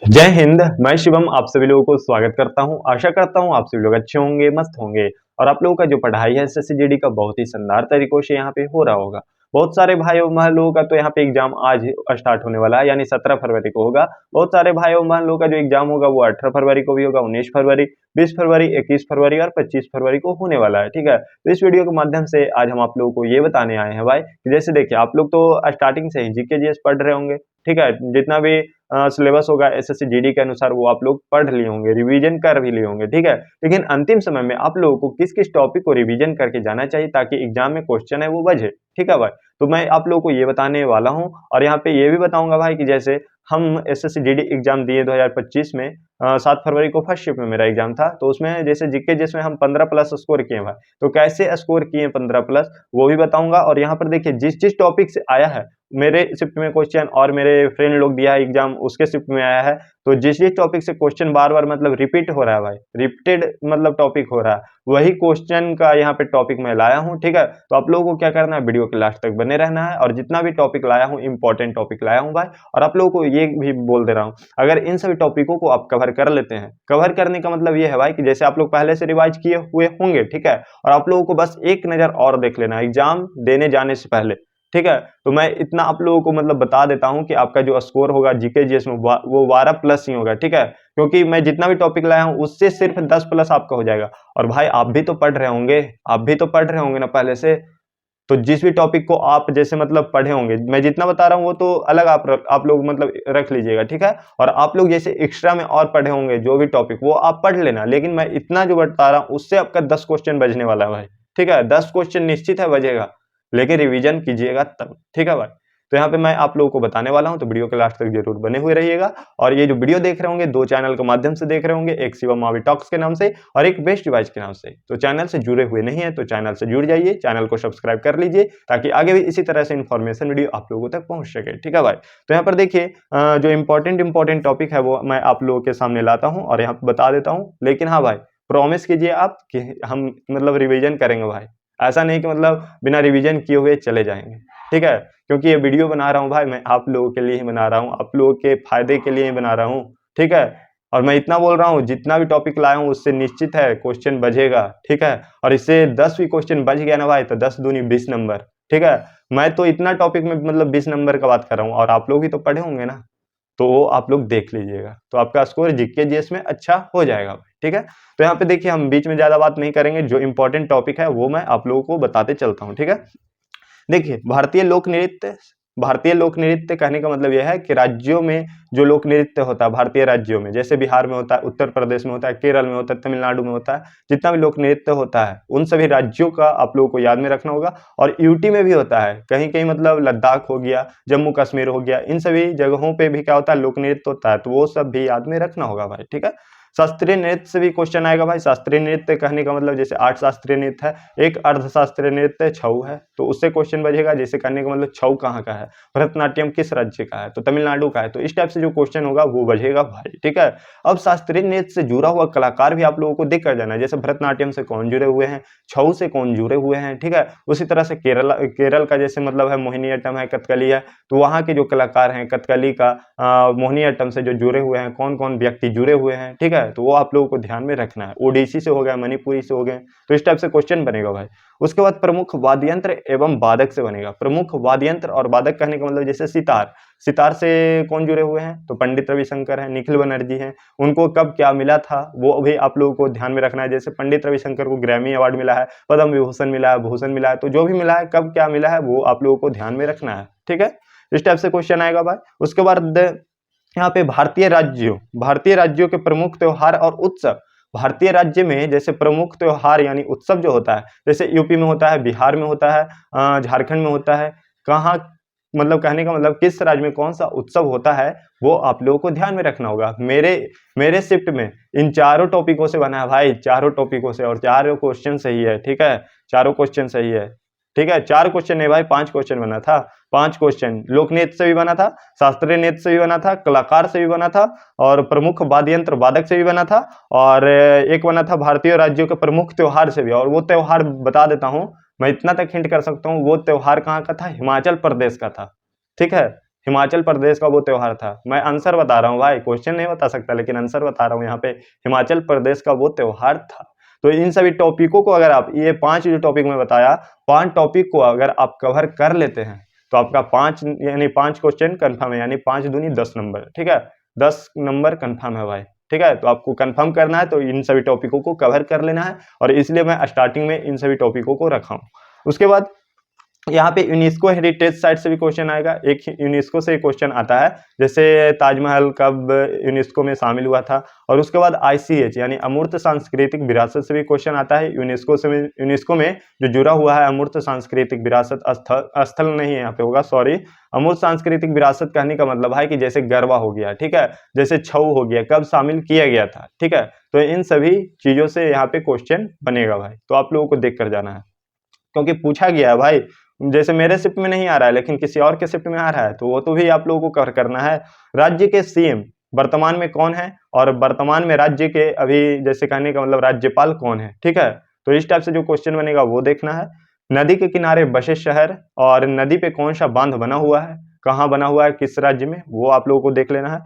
जय हिंद। मैं शिवम आप सभी लोगों को स्वागत करता हूं। आशा करता हूं आप सभी लोग अच्छे होंगे, मस्त होंगे और आप लोगों का जो पढ़ाई है एसएससी जीडी का बहुत ही शानदार तरीकों से यहाँ पे हो रहा होगा। बहुत सारे भाई और बहन लोगों का तो यहाँ पे एग्जाम आज स्टार्ट होने वाला है, यानी 17 फरवरी को होगा। बहुत सारे भाई और बहन लोगों का जो एग्जाम होगा वो 18 फरवरी को भी होगा, 19 फरवरी, 20 फरवरी, 21 फरवरी और 25 फरवरी को होने वाला है। ठीक है, तो इस वीडियो के माध्यम से आज हम आप लोगों को ये बताने आए हैं भाई कि जैसे देखिए आप लोग तो स्टार्टिंग से ही जीके जीएस पढ़ रहे होंगे। ठीक है, जितना भी सिलेबस होगा एसएससी जीडी के अनुसार वो आप लोग पढ़ लिए होंगे, रिवीजन कर भी लिए होंगे। ठीक है, लेकिन अंतिम समय में आप लोगों को किस किस टॉपिक को रिवीजन करके जाना चाहिए ताकि एग्जाम में क्वेश्चन है वो बचे। ठीक है भाई, तो मैं आप लोगों को ये बताने वाला हूँ और यहाँ पे ये भी बताऊंगा भाई कि जैसे हम एसएससी जीडी एग्जाम दिए 2025 में 7 फरवरी को फर्स्ट शिफ्ट में मेरा एग्जाम था, तो उसमें जैसे जीके जिसमें हम 15 प्लस स्कोर किए भाई, तो कैसे स्कोर किए 15 प्लस वो भी बताऊंगा। और यहाँ पर देखिए जिस जिस टॉपिक से आया है मेरे शिफ्ट में क्वेश्चन और मेरे फ्रेंड लोग दिया है एग्जाम उसके शिफ्ट में आया है, तो जिस जिस टॉपिक से क्वेश्चन बार बार मतलब रिपीट हो रहा है भाई, रिपीटेड मतलब टॉपिक हो रहा है, वही क्वेश्चन का यहाँ पे टॉपिक मैं लाया हूँ। ठीक है, तो आप लोगों को क्या करना है, वीडियो के लास्ट तक बने रहना है और जितना भी टॉपिक लाया हूँ इंपॉर्टेंट टॉपिक लाया हूँ भाई। और आप लोगों को ये भी बोल दे रहा हूँ, अगर इन सभी टॉपिकों को आप कवर कर लेते हैं, कवर करने का मतलब ये है भाई कि जैसे आप लोग पहले से रिवाइज किए हुए होंगे। ठीक है, और आप लोगों को बस एक नजर और देख लेना एग्जाम देने जाने से पहले। ठीक है, तो मैं इतना आप लोगों को मतलब बता देता हूं कि आपका जो स्कोर होगा जीके जीएस में वो 12 प्लस ही होगा। ठीक है, क्योंकि मैं जितना भी टॉपिक लाया हूं उससे सिर्फ 10 प्लस आपका हो जाएगा। और भाई आप भी तो पढ़ रहे होंगे, आप भी तो पढ़ रहे होंगे ना पहले से, तो जिस भी टॉपिक को आप जैसे मतलब पढ़े होंगे, मैं जितना बता रहा हूँ वो तो अलग आप लोग मतलब रख लीजिएगा। ठीक है, और आप लोग जैसे एक्स्ट्रा में और पढ़े होंगे जो भी टॉपिक वो आप पढ़ लेना, लेकिन मैं इतना जो बता रहा हूँ उससे आपका 10 क्वेश्चन बचने वाला है भाई। ठीक है, 10 क्वेश्चन निश्चित है बचेगा, लेकिन रिवीजन कीजिएगा तब। ठीक है भाई, तो यहाँ पे मैं आप लोगों को बताने वाला हूँ, तो वीडियो के लास्ट तक जरूर बने हुए रहिएगा। और ये जो वीडियो देख रहे होंगे दो चैनल के माध्यम से देख रहे होंगे, एक शिवम मावी टॉक्स के नाम से और एक बेस्ट डिवाइस के नाम से। तो चैनल से जुड़े हुए नहीं है तो चैनल से जुड़ जाइए, चैनल को सब्सक्राइब कर लीजिए ताकि आगे भी इसी तरह से इन्फॉर्मेशन वीडियो आप लोगों तक पहुंच सके। ठीक है भाई, तो यहाँ पर देखिए जो इंपॉर्टेंट टॉपिक है वो मैं आप लोगों के सामने लाता हूँ और यहाँ पे बता देता हूँ। लेकिन हाँ भाई, प्रॉमिस कीजिए आप कि हम मतलब रिविजन करेंगे भाई, ऐसा नहीं कि मतलब बिना रिवीजन किए हुए चले जाएंगे। ठीक है, क्योंकि ये वीडियो बना रहा हूँ भाई मैं आप लोगों के लिए ही बना रहा हूँ, आप लोगों के फायदे के लिए ही बना रहा हूँ। ठीक है, और मैं इतना बोल रहा हूँ जितना भी टॉपिक लाया हूँ उससे निश्चित है क्वेश्चन बचेगा। ठीक है, और इससे 10 भी क्वेश्चन बच गया ना भाई तो 10 दूनी 20 नंबर। ठीक है, मैं तो इतना टॉपिक में मतलब 20 नंबर का बात कर रहा हूँ और आप लोग ही तो पढ़े होंगे ना, तो वो आप लोग देख लीजिएगा तो आपका स्कोर जीके जीएस में अच्छा हो जाएगा। ठीक है, तो यहाँ पे देखिए हम बीच में ज्यादा बात नहीं करेंगे, जो इंपॉर्टेंट टॉपिक है वो मैं आप लोगों को बताते चलता हूँ। ठीक है, देखिए भारतीय लोक नृत्य कहने का मतलब यह है कि राज्यों में जो लोक नृत्य होता है भारतीय राज्यों में, जैसे बिहार में होता है, उत्तर प्रदेश में होता है, केरल में होता है, तमिलनाडु में होता है, जितना भी लोक नृत्य होता है उन सभी राज्यों का आप लोगों को याद में रखना होगा। और यूटी में भी होता है, कहीं कहीं मतलब लद्दाख हो गया, जम्मू कश्मीर हो गया, इन सभी जगहों पे भी क्या होता है लोक नृत्य होता है, तो वो सब भी याद में रखना होगा भाई। ठीक है, शास्त्रीय नृत्य से भी क्वेश्चन आएगा भाई। शास्त्रीय नृत्य कहने का मतलब जैसे 8 शास्त्रीय नृत्य है, एक अर्धशास्त्रीय नृत्य छऊ है, तो उससे क्वेश्चन बचेगा। जैसे कहने का मतलब छऊ कहाँ का है, भरतनाट्यम किस राज्य का है, तो तमिलनाडु का है, तो इस टाइप से जो क्वेश्चन होगा वो बचेगा भाई। ठीक है, अब शास्त्रीय नृत्य से जुड़ा हुआ कलाकार भी आप लोगों को देख कर जाना है, जैसे भरतनाट्यम से कौन जुड़े हुए हैं, छऊ से कौन जुड़े हुए हैं। ठीक है, उसी तरह से केरल का जैसे मतलब है मोहिनीअट्टम है, कथकली है, तो वहाँ के जो कलाकार हैं कथकली का मोहिनीअट्टम से जो जुड़े हुए हैं, कौन कौन व्यक्ति जुड़े हुए हैं। ठीक है, तो वो आप लोगों को ध्यान में रखना है। ओडिसी से हो गया, मणिपुरी से हो गए, तो इस टाइप से क्वेश्चन बनेगा भाई। उसके बाद प्रमुख वाद्य यंत्र एवं वादक से बनेगा। प्रमुख वाद्य यंत्र और वादक कहने का मतलब जैसे सितार, सितार से कौन जुड़े हुए हैं, तो पंडित रविशंकर हैं, निखिल बनर्जी हैं, उनको कब क्या मिला था वो भी आप लोगों को ध्यान में रखना है। जैसे पंडित रविशंकर को ग्रैमी अवार्ड मिला है, पद्म विभूषण मिला है, भूषण मिला है, तो जो भी मिला है कब क्या मिला है वो आप लोगों को ध्यान में रखना है। ठीक है, इस टाइप से क्वेश्चन आएगा भाई। उसके बाद यहाँ पे भारतीय राज्यों के प्रमुख त्योहार और उत्सव। भारतीय राज्य में जैसे प्रमुख त्योहार यानी उत्सव जो होता है, जैसे यूपी में होता है, बिहार में होता है, झारखंड में होता है, कहाँ मतलब कहने का मतलब किस राज्य में कौन सा उत्सव होता है वो आप लोगों को ध्यान में रखना होगा। मेरे शिफ्ट में इन चारों टॉपिकों से बना है भाई, चारों टॉपिकों से, और चारों क्वेश्चन सही है। ठीक है, चारों क्वेश्चन सही है। ठीक है, 4 क्वेश्चन है भाई, 5 क्वेश्चन बना था, 5 क्वेश्चन लोक नृत्य से भी बना था, शास्त्रीय नृत्य से भी बना था, कलाकार से भी बना था, और प्रमुख वाद्य यंत्र वादक से भी बना था, और एक बना था भारतीय राज्यों के प्रमुख त्योहार से भी। और वो त्योहार बता देता हूँ, मैं इतना तक हिंट कर सकता हूँ, वो त्योहार कहाँ का था, हिमाचल प्रदेश का था। ठीक है, हिमाचल प्रदेश का वो त्योहार था। मैं आंसर बता रहा हूँ भाई, क्वेश्चन नहीं बता सकता, लेकिन आंसर बता रहा हूँ यहाँ पे, हिमाचल प्रदेश का वो त्योहार था। तो इन सभी टॉपिकों को अगर आप, ये 5 जो टॉपिक मैं बताया, 5 टॉपिक को अगर आप कवर कर लेते हैं तो आपका 5 यानी 5 क्वेश्चन कंफर्म है, यानी 5 दूनी 10 नंबर, ठीक है, 10 नंबर कंफर्म है भाई, ठीक है। तो आपको कंफर्म करना है तो इन सभी टॉपिकों को कवर कर लेना है, और इसलिए मैं स्टार्टिंग में इन सभी टॉपिकों को रखा हूँ। उसके बाद यहाँ पे यूनेस्को हेरिटेज साइट से भी क्वेश्चन आएगा, एक यूनेस्को से क्वेश्चन आता है, जैसे ताजमहल कब यूनेस्को में शामिल हुआ था। और उसके बाद ICH यानी अमूर्त सांस्कृतिक विरासत से भी क्वेश्चन आता है, यूनेस्को में जो जुड़ा हुआ है अमूर्त सांस्कृतिक विरासत स्थल नहीं है यहाँ पे होगा, सॉरी, अमूर्त सांस्कृतिक विरासत कहने का मतलब है कि जैसे गरबा हो गया, ठीक है, जैसे छऊ हो गया, कब शामिल किया गया था, ठीक है। तो इन सभी चीजों से यहाँ पे क्वेश्चन बनेगा भाई, तो आप लोगों को देख कर जाना है, क्योंकि पूछा गया है भाई। जैसे मेरे शिफ्ट में नहीं आ रहा है लेकिन किसी और के शिफ्ट में आ रहा है, तो वो तो भी आप लोगों को कवर करना है। राज्य के CM वर्तमान में कौन है, और वर्तमान में राज्य के अभी जैसे कहने का मतलब राज्यपाल कौन है, ठीक है। तो इस टाइप से जो क्वेश्चन बनेगा वो देखना है। नदी के किनारे बसे शहर, और नदी पे कौन सा बांध बना हुआ है, कहाँ बना हुआ है, किस राज्य में, वो आप लोगों को देख लेना है।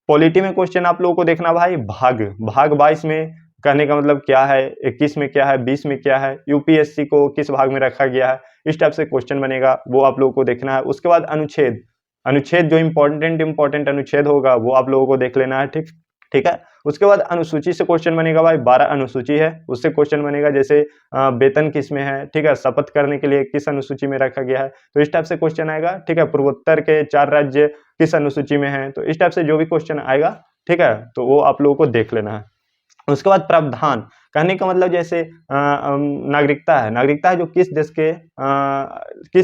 पॉलिटी में क्वेश्चन आप लोगों को देखना भाई, भाग 22 में कहने का मतलब क्या है, 21 में क्या है, 20 में क्या है, UPSC को किस भाग में रखा गया है, इस टाइप से क्वेश्चन बनेगा, वो आप लोगों को देखना है। उसके बाद अनुच्छेद जो इंपॉर्टेंट अनुच्छेद होगा वो आप लोगों को देख लेना है, ठीक है। उसके बाद अनुसूची से क्वेश्चन बनेगा भाई, 12 अनुसूची है, उससे क्वेश्चन बनेगा, जैसे वेतन किस में है, ठीक है, शपथ करने के लिए किस अनुसूची में रखा गया है, तो इस टाइप से क्वेश्चन आएगा, ठीक है। पूर्वोत्तर के 4 राज्य किस अनुसूची में है, तो इस टाइप से जो भी क्वेश्चन आएगा, ठीक है, तो वो आप लोगों को देख लेना है। उसके बाद प्रावधान कहने का मतलब जैसे नागरिकता है जो किस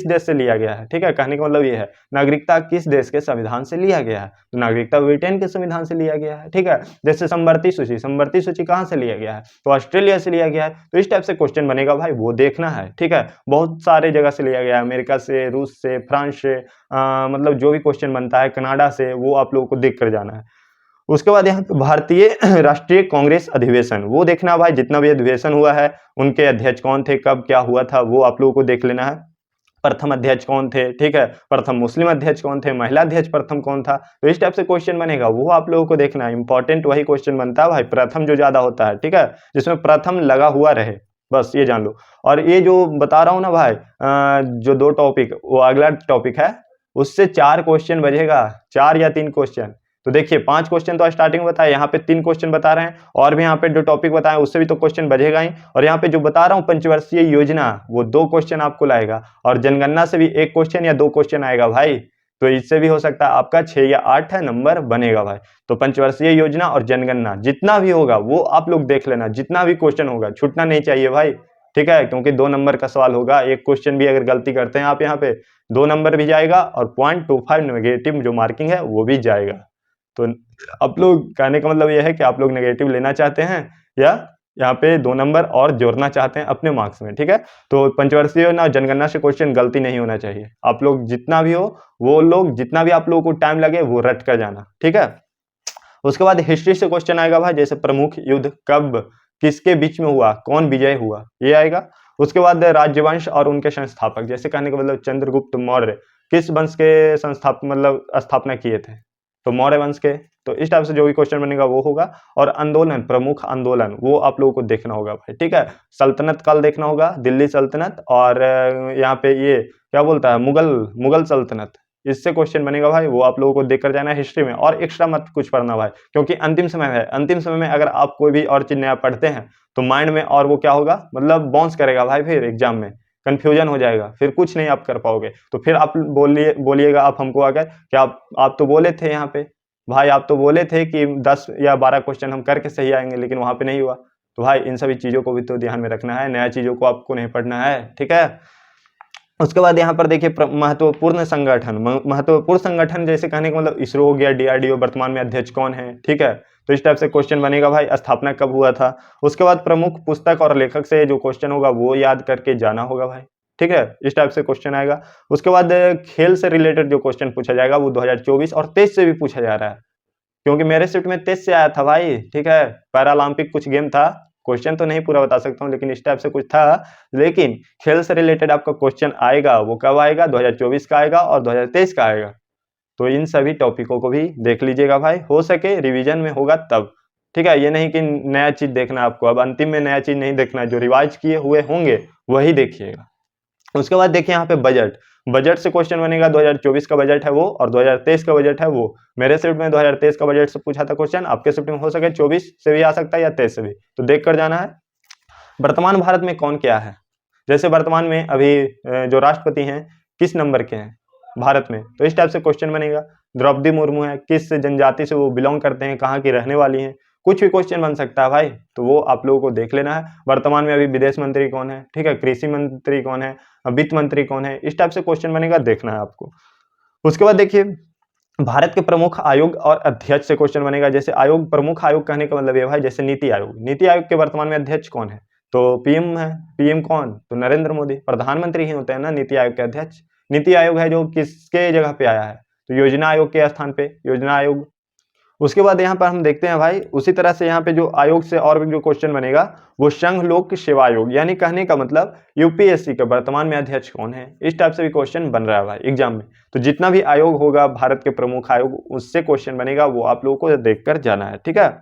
देश से लिया गया है, ठीक है, कहने का मतलब ये है नागरिकता किस देश के संविधान से लिया गया है, तो नागरिकता ब्रिटेन के संविधान से लिया गया है, ठीक है। जैसे समवर्ती सूची कहाँ से लिया गया है, तो ऑस्ट्रेलिया से लिया गया है, तो इस टाइप से क्वेश्चन बनेगा भाई, वो देखना है, ठीक है। बहुत सारे जगह से लिया गया है, अमेरिका से, रूस से, फ्रांस से, मतलब जो भी क्वेश्चन बनता है, कनाडा से, वो आप लोगों को देख कर जाना है। उसके बाद यहाँ पे भारतीय राष्ट्रीय कांग्रेस अधिवेशन, वो देखना भाई, जितना भी अधिवेशन हुआ है उनके अध्यक्ष कौन थे, कब क्या हुआ था, वो आप लोगों को देख लेना है। प्रथम अध्यक्ष कौन थे, ठीक है, प्रथम मुस्लिम अध्यक्ष कौन थे, महिला अध्यक्ष प्रथम कौन था, तो इस टाइप से क्वेश्चन बनेगा, वो आप लोगों को देखना है। इंपॉर्टेंट वही क्वेश्चन बनता है भाई, प्रथम जो ज्यादा होता है, ठीक है, जिसमें प्रथम लगा हुआ रहे, बस ये जान लो। और ये जो बता रहा हूँ ना भाई, जो 2 टॉपिक, वो अगला टॉपिक है, उससे 4 क्वेश्चन बचेगा, 4 या 3 क्वेश्चन। तो देखिए 5 क्वेश्चन तो स्टार्टिंग में बताया, यहाँ पे 3 क्वेश्चन बता रहे हैं, और भी यहाँ पे जो टॉपिक बताए उससे भी तो क्वेश्चन बचेगा ही, और यहाँ पे जो बता रहा हूँ पंचवर्षीय योजना, वो 2 क्वेश्चन आपको लाएगा, और जनगणना से भी 1 क्वेश्चन या 2 क्वेश्चन आएगा भाई, तो इससे भी हो सकता है आपका 6 या 8 है नंबर बनेगा भाई। तो पंचवर्षीय योजना और जनगणना जितना भी होगा वो आप लोग देख लेना, जितना भी क्वेश्चन होगा छूटना नहीं चाहिए भाई, ठीक है, क्योंकि 2 नंबर का सवाल होगा, एक क्वेश्चन भी अगर गलती करते हैं आप यहाँ पे 2 नंबर भी जाएगा, और 0.25 नेगेटिव जो मार्किंग है वो भी जाएगा। तो आप लोग कहने का मतलब यह है कि आप लोग नेगेटिव लेना चाहते हैं, या यहाँ पे 2 नंबर और जोड़ना चाहते हैं अपने मार्क्स में, ठीक है। तो पंचवर्षीय ना जनगणना से क्वेश्चन गलती नहीं होना चाहिए, आप लोग जितना भी हो, वो लोग जितना भी आप लोगों को टाइम लगे वो रट कर जाना, ठीक है। उसके बाद हिस्ट्री से क्वेश्चन आएगा भाई, जैसे प्रमुख युद्ध कब किसके बीच में हुआ, कौन विजय हुआ, ये आएगा। उसके बाद राज्यवंश और उनके संस्थापक, जैसे कहने का मतलब चंद्रगुप्त मौर्य किस वंश के स्थापना किए थे, तो मौर्य वंश के। तो इस टाइप से जो भी क्वेश्चन बनेगा वो होगा। और आंदोलन, प्रमुख आंदोलन, वो आप लोगों को देखना होगा भाई, ठीक है। सल्तनत काल देखना होगा, दिल्ली सल्तनत, और यहाँ पे ये क्या बोलता है, मुगल सल्तनत, इससे क्वेश्चन बनेगा भाई, वो आप लोगों को देख कर जाना है हिस्ट्री में। और एक्स्ट्रा मत कुछ पढ़ना भाई, क्योंकि अंतिम समय है, अंतिम समय में अगर आप कोई भी और चीज नया पढ़ते हैं तो माइंड में और वो क्या होगा, मतलब बाउंस करेगा भाई, फिर एग्जाम में कंफ्यूजन हो जाएगा, फिर कुछ नहीं आप कर पाओगे। तो फिर आप बोलिएगा आप हमको आकर कि आप तो बोले थे यहाँ पे भाई, आप तो बोले थे कि 10 या 12 क्वेश्चन हम करके सही आएंगे, लेकिन वहां पे नहीं हुआ। तो भाई इन सभी चीजों को भी तो ध्यान में रखना है, नया चीजों को आपको नहीं पढ़ना है, ठीक है। उसके बाद यहाँ पर देखिए महत्वपूर्ण संगठन जैसे कहने का मतलब इसरो हो गया, DRDO, वर्तमान में अध्यक्ष कौन है, ठीक है। तो इस टाइप से क्वेश्चन बनेगा भाई, स्थापना कब हुआ था। उसके बाद प्रमुख पुस्तक और लेखक से जो क्वेश्चन होगा वो याद करके जाना होगा भाई, ठीक है, इस टाइप से क्वेश्चन आएगा। उसके बाद खेल से रिलेटेड जो क्वेश्चन पूछा जाएगा वो 2024 और 23 से भी पूछा जा रहा है, क्योंकि मेरे शिफ्ट में 23 से आया था भाई, ठीक है। पैरालंपिक कुछ गेम था, क्वेश्चन तो नहीं पूरा बता सकता हूँ, लेकिन इस टाइप से कुछ था। लेकिन खेल से रिलेटेड आपका क्वेश्चन आएगा, वो कब आएगा, 2024 का आएगा और 2023 का आएगा, तो इन सभी टॉपिकों को भी देख लीजिएगा भाई, हो सके रिवीजन में होगा तब, ठीक है। ये नहीं कि नया चीज देखना है आपको, अब अंतिम में नया चीज नहीं देखना है, जो रिवाइज किए हुए होंगे वही देखिएगा। उसके बाद देखिए यहाँ पे बजट, बजट से क्वेश्चन बनेगा, 2024 का बजट है वो और 2023 का बजट है वो। मेरे शिफ्ट में 2023 का बजट से पूछा था क्वेश्चन, आपके शिफ्ट में हो सके 24 से भी आ सकता है या 23 से भी, तो देख कर जाना है। वर्तमान भारत में कौन क्या है, जैसे वर्तमान में अभी जो राष्ट्रपति हैं किस नंबर के हैं भारत में, तो इस टाइप से क्वेश्चन बनेगा। द्रौपदी मुर्मू है, किस जनजाति से वो बिलोंग करते हैं, कहाँ की रहने वाली हैं, कुछ भी क्वेश्चन बन सकता है भाई, तो वो आप लोगों को देख लेना है। वर्तमान में अभी विदेश मंत्री कौन है, ठीक है, कृषि मंत्री कौन है, वित्त मंत्री कौन है, इस टाइप से क्वेश्चन बनेगा, देखना है आपको। उसके बाद देखिए भारत के प्रमुख आयोग और अध्यक्ष से क्वेश्चन बनेगा। जैसे आयोग, प्रमुख आयोग कहने का मतलब ये भाई, जैसे नीति आयोग, नीति आयोग के वर्तमान में अध्यक्ष कौन है, तो पीएम है। पीएम कौन, तो नरेंद्र मोदी। प्रधानमंत्री ही होते हैं ना नीति आयोग के अध्यक्ष। नीति आयोग है जो किसके जगह पे आया है, तो योजना आयोग के स्थान पे योजना आयोग। उसके बाद यहाँ पर हम देखते हैं भाई, उसी तरह से यहाँ पे जो आयोग से और भी जो क्वेश्चन बनेगा वो संघ लोक सेवा आयोग, यानी कहने का मतलब यूपीएससी के वर्तमान में अध्यक्ष कौन है, इस टाइप से भी क्वेश्चन बन रहा है भाई एग्जाम में। तो जितना भी आयोग होगा भारत के प्रमुख आयोग, उससे क्वेश्चन बनेगा, वो आप लोगों को देखकर जाना है, ठीक है।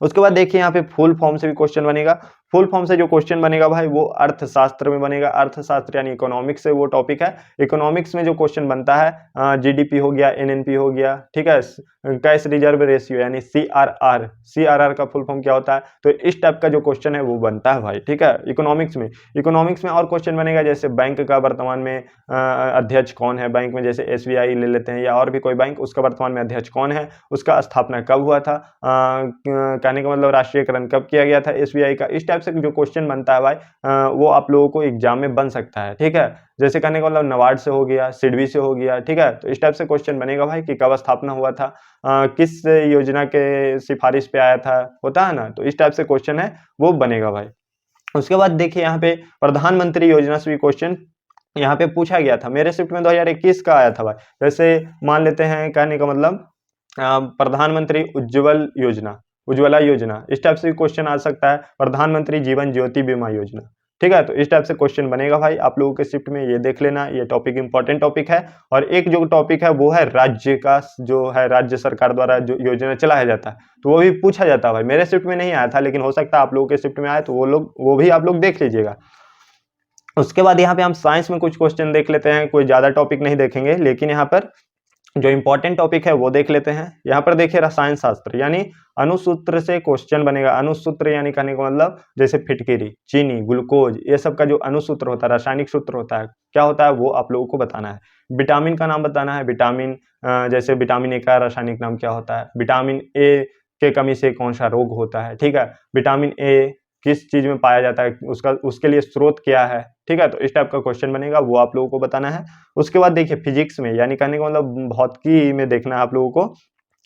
उसके बाद देखिए यहाँ पे फुल फॉर्म से भी क्वेश्चन बनेगा। फुल फॉर्म से जो क्वेश्चन बनेगा भाई वो अर्थशास्त्र में बनेगा। अर्थशास्त्र यानी इकोनॉमिक्स से वो टॉपिक है। इकोनॉमिक्स में जो क्वेश्चन बनता है जीडीपी हो गया, एनएनपी हो गया, ठीक है, कैश रिजर्व रेशियो यानी सीआरआर, सीआरआर का फुल फॉर्म क्या होता है, तो इस टाइप का जो क्वेश्चन है वो बनता है भाई, ठीक है, इकोनॉमिक्स में। इकोनॉमिक्स में और क्वेश्चन बनेगा, जैसे बैंक का वर्तमान में अध्यक्ष कौन है, बैंक में जैसे एसबीआई ले लेते हैं या और भी कोई बैंक, उसका वर्तमान में अध्यक्ष कौन है, उसका स्थापना कब हुआ था, कहने का मतलब राष्ट्रीयकरण कब किया गया था एसबीआई का। इस टाइप से जो क्वेश्चन बनता है भाई वो आप लोगों को एग्जाम में बन सकता है, ठीक है। जैसे कहने का मतलब नबार्ड से हो गया, सिडबी से हो गया, ठीक है, तो इस टाइप से क्वेश्चन बनेगा भाई कि कब स्थापना हुआ था, किस योजना के सिफारिश पे आया था, होता है ना, तो इस टाइप से क्वेश्चन है वो बनेगा भाई। उसके बाद देखिए यहाँ पे प्रधानमंत्री योजना से भी क्वेश्चन यहाँ पे पूछा गया था। मेरे शिफ्ट में 2021 का आया था भाई। जैसे मान लेते हैं, कहने का मतलब प्रधानमंत्री उज्ज्वल योजना, उज्ज्वला योजना, इस टाइप से क्वेश्चन आ सकता है। प्रधानमंत्री जीवन ज्योति बीमा योजना, ठीक है, तो इस टाइप से क्वेश्चन बनेगा भाई आप लोगों के शिफ्ट में, ये देख लेना, ये टॉपिक इंपॉर्टेंट टॉपिक है। और एक जो टॉपिक है वो है राज्य का, जो है राज्य सरकार द्वारा जो योजना चलाया जाता है, तो वो भी पूछा जाता है भाई। मेरे शिफ्ट में नहीं आया था, लेकिन हो सकता है आप लोगों के शिफ्ट में आए, तो वो भी आप लोग देख लीजिएगा। उसके बाद यहाँ पे हम साइंस में कुछ क्वेश्चन देख लेते हैं, कोई ज्यादा टॉपिक नहीं देखेंगे, लेकिन यहाँ पर जो इंपॉर्टेंट टॉपिक है वो देख लेते हैं। यहाँ पर देखिए रसायन शास्त्र, यानी अणुसूत्र से क्वेश्चन बनेगा। अणुसूत्र यानी कहने का मतलब जैसे फिटकिरी, चीनी, ग्लूकोज, ये सब का जो अणुसूत्र होता है, रासायनिक सूत्र होता है, क्या होता है, वो आप लोगों को बताना है। विटामिन का नाम बताना है। विटामिन जैसे विटामिन ए का रासायनिक नाम क्या होता है, विटामिन ए के कमी से कौन सा रोग होता है, ठीक है, विटामिन ए किस चीज में पाया जाता है, उसके लिए स्रोत क्या है, ठीक है, तो इस टाइप का क्वेश्चन बनेगा, वो आप लोगों को बताना है। उसके बाद देखिए फिजिक्स में, यानी कहने का मतलब भौतिकी में देखना है आप लोगों को।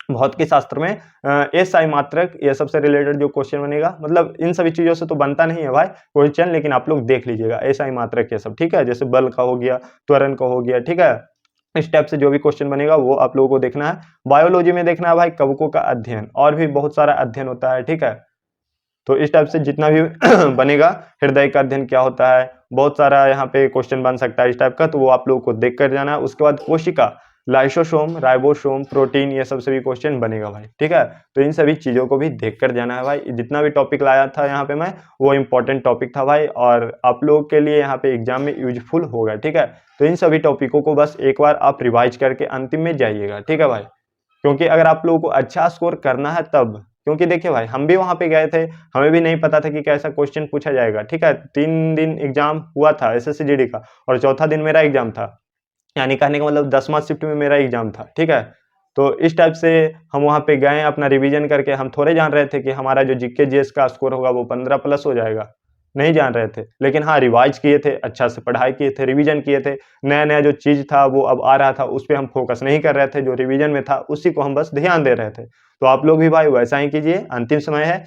भौतिकी शास्त्र में एसआई मात्रक, ये सबसे रिलेटेड जो क्वेश्चन बनेगा, मतलब इन सभी चीजों से तो बनता नहीं है भाई क्वेश्चन, लेकिन आप लोग देख लीजिएगा एसआई मात्रक ये सब, ठीक है, जैसे बल का हो गया, त्वरण का हो गया, ठीक है, इस टाइप से जो भी क्वेश्चन बनेगा वो आप लोगों को देखना है। बायोलॉजी में देखना है भाई कवकों का अध्ययन, और भी बहुत सारा अध्ययन होता है, ठीक है, तो इस टाइप से जितना भी बनेगा, हृदय का अध्ययन क्या होता है, बहुत सारा यहाँ पे क्वेश्चन बन सकता है इस टाइप का, तो वो आप लोगों को देख कर जाना है। उसके बाद कोशिका, लाइसोसोम, राइबोसोम, प्रोटीन, ये सब से भी क्वेश्चन बनेगा भाई, ठीक है, तो इन सभी चीजों को भी देख कर जाना है भाई। जितना भी टॉपिक लाया था यहाँ पे मैं, वो इंपॉर्टेंट टॉपिक था भाई, और आप लोगों के लिए यहाँ पे एग्जाम में यूजफुल होगा, ठीक है। तो इन सभी टॉपिकों को बस एक बार आप रिवाइज करके अंतिम में जाइएगा, ठीक है भाई, क्योंकि अगर आप लोगों को अच्छा स्कोर करना है तब, क्योंकि देखिए भाई हम भी वहां पे गए थे, हमें भी नहीं पता था कि कैसा क्वेश्चन पूछा जाएगा, ठीक है। 3 दिन एग्जाम हुआ था एसएससी जीडी का, और चौथा दिन मेरा एग्जाम था, यानी कहने का मतलब 10वां शिफ्ट में मेरा एग्जाम था, ठीक है। तो इस टाइप से हम वहां पे गए अपना रिवीजन करके, हम थोड़े जान रहे थे कि हमारा जो जीके जीएस का स्कोर होगा वो 15 प्लस हो जाएगा, नहीं जान रहे थे, लेकिन हाँ रिवाइज किए थे, अच्छा से पढ़ाई किए थे, रिवीजन किए थे, नया नया जो चीज था वो अब आ रहा था, उस पर हम फोकस नहीं कर रहे थे, जो रिवीजन में था उसी को हम बस ध्यान दे रहे थे। तो आप लोग भी भाई वैसा ही कीजिए, अंतिम समय है,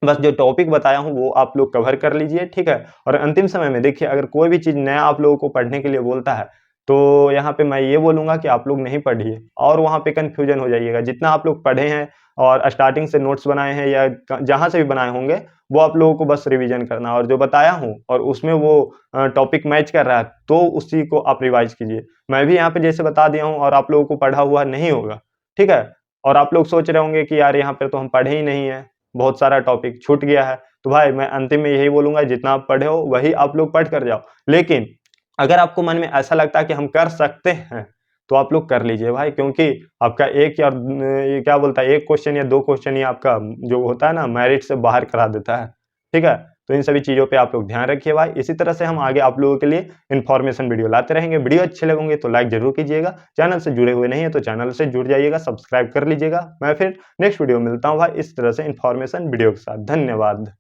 बस जो टॉपिक बताया हूँ वो आप लोग कवर कर लीजिए, ठीक है। और अंतिम समय में देखिए अगर कोई भी चीज नया आप लोगों को पढ़ने के लिए बोलता है, तो यहाँ पे मैं ये बोलूँगा कि आप लोग नहीं पढ़िए और वहाँ पे कन्फ्यूज़न हो जाइएगा। जितना आप लोग पढ़े हैं और स्टार्टिंग से नोट्स बनाए हैं या क जहाँ से भी बनाए होंगे, वो आप लोगों को बस रिवीज़न करना है और जो बताया हूँ और उसमें वो टॉपिक मैच कर रहा है, तो उसी को आप रिवाइज़ कीजिए। मैं भी यहाँ पे जैसे बता दिया हूँ और आप लोगों को पढ़ा हुआ नहीं होगा, ठीक है? और आप लोग सोच रहे होंगे कि यार यहाँ पे तो हम पढ़े ही नहीं हैं, बहुत सारा टॉपिक छूट गया है। तो भाई मैं अंतिम में यही बोलूँगा जितना आप पढ़े हो वही आप लोग पढ़ कर जाओ। लेकिन अगर आपको मन में ऐसा लगता है कि हम कर सकते हैं, तो आप लोग कर लीजिए भाई क्योंकि आपका एक या ये क्या बोलता है 1 क्वेश्चन या 2 क्वेश्चन ही आपका जो होता है ना मेरिट से बाहर करा देता है, ठीक है? तो इन सभी चीज़ों पे आप लोग ध्यान रखिए भाई। इसी तरह से हम आगे आप लोगों के लिए इन्फॉर्मेशन वीडियो लाते रहेंगे। वीडियो अच्छे लगेंगे तो लाइक ज़रूर कीजिएगा। चैनल से जुड़े हुए नहीं हैं तो चैनल से जुड़ जाइएगा, सब्सक्राइब कर लीजिएगा। मैं फिर नेक्स्ट वीडियो में मिलता हूँ भाई इस तरह से इन्फॉर्मेशन वीडियो के साथ। धन्यवाद।